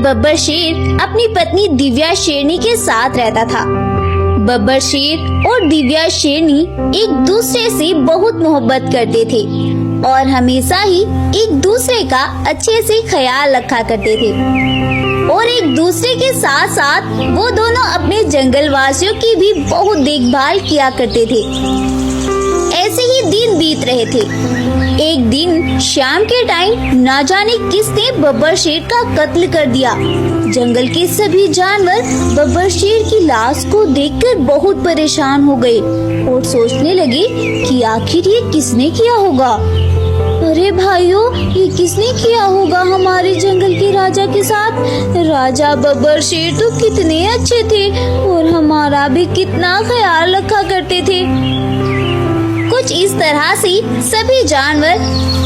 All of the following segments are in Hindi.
बब्बर शेर अपनी पत्नी दिव्या शेरनी के साथ रहता था। बब्बर शेर और दिव्या शेरनी एक दूसरे से बहुत मोहब्बत करते थे और हमेशा ही एक दूसरे का अच्छे से ख्याल रखा करते थे और एक दूसरे के साथ साथ वो दोनों अपने जंगल वासियों की भी बहुत देखभाल किया करते थे। ऐसे ही दिन बीत रहे थे। एक दिन शाम के टाइम ना जाने किसने बब्बर शेर का कत्ल कर दिया। जंगल के सभी जानवर बब्बर शेर की लाश को देखकर बहुत परेशान हो गए और सोचने लगे कि आखिर ये किसने किया होगा। अरे भाइयों, ये किसने किया होगा हमारे जंगल के राजा के साथ? राजा बब्बर शेर तो कितने अच्छे थे और हमारा भी कितना ख्याल रखा करते थे। कुछ इस तरह से सभी जानवर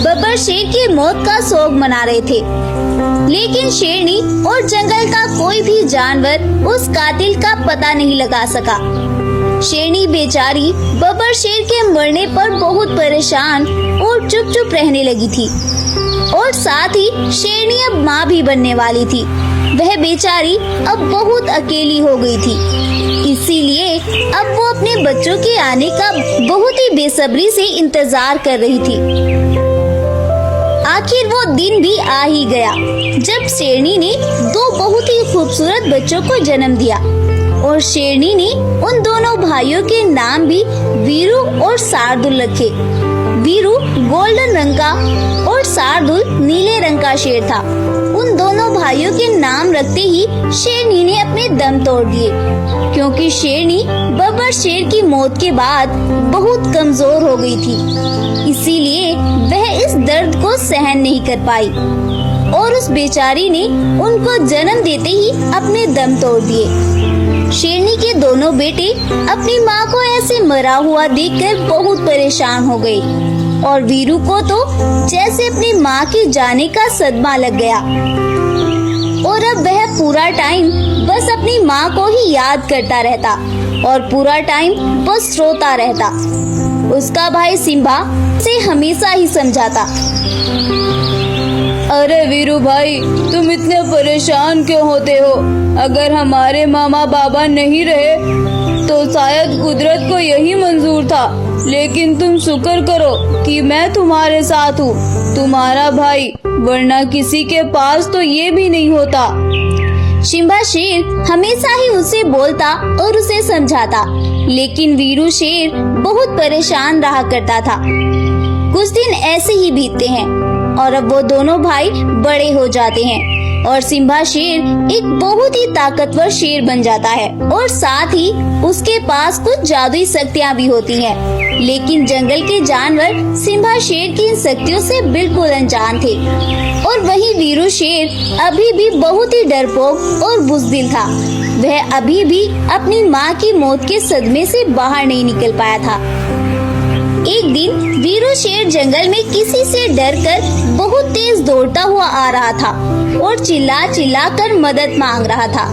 बब्बर शेर की मौत का शोक मना रहे थे, लेकिन शेरनी और जंगल का कोई भी जानवर उस कातिल का पता नहीं लगा सका। शेरनी बेचारी बब्बर शेर के मरने पर बहुत परेशान और चुप चुप रहने लगी थी और साथ ही शेरनी अब माँ भी बनने वाली थी। वह बेचारी अब बहुत अकेली हो गई थी, इसीलिए अब वो अपने बच्चों के आने का बहुत ही बेसब्री से इंतजार कर रही थी। आखिर वो दिन भी आ ही गया जब शेरनी ने दो बहुत ही खूबसूरत बच्चों को जन्म दिया और शेरनी ने उन दोनों भाइयों के नाम भी वीरू और शार्दुल रखे। वीरू गोल्डन रंग का और शार्दुल नीले रंग का शेर था। उन दोनों भाइयों के नाम रखते ही शेरनी ने अपने दम तोड़ दिए, क्योंकि शेरनी बब्बर शेर की मौत के बाद बहुत कमजोर हो गई थी। इसीलिए वह इस दर्द को सहन नहीं कर पाई और उस बेचारी ने उनको जन्म देते ही अपने दम तोड़ दिए। शेरनी के दोनों बेटे अपनी माँ को ऐसे मरा हुआ देखकर बहुत परेशान हो गए और वीरू को तो जैसे अपनी माँ के जाने का सदमा लग गया और अब वह पूरा टाइम बस अपनी माँ को ही याद करता रहता और पूरा टाइम बस रोता रहता। उसका भाई सिम्बा से हमेशा ही समझाता, अरे वीरू भाई, तुम इतने परेशान क्यों होते हो? अगर हमारे मामा बाबा नहीं रहे तो शायद कुदरत को यही मंजूर था, लेकिन तुम शुक्र करो कि मैं तुम्हारे साथ हूँ, तुम्हारा भाई, वरना किसी के पास तो ये भी नहीं होता। सिम्बा शेर हमेशा ही उसे बोलता और उसे समझाता, लेकिन वीरू शेर बहुत परेशान रहा करता था। कुछ दिन ऐसे ही बीतते हैं और अब वो दोनों भाई बड़े हो जाते हैं और सिम्बा शेर एक बहुत ही ताकतवर शेर बन जाता है और साथ ही उसके पास कुछ जादुई शक्तियाँ भी होती हैं। लेकिन जंगल के जानवर सिम्बा शेर की इन शक्तियों से बिल्कुल अनजान थे और वहीं वीरू शेर अभी भी बहुत ही डरपोक और बुज़दिल था। वह अभी भी अपनी माँ की मौत के सदमे से बाहर नहीं निकल पाया था। एक दिन वीरू शेर जंगल में किसी से डरकर बहुत तेज दौड़ता हुआ आ रहा था और चिल्ला चिल्ला कर मदद मांग रहा था।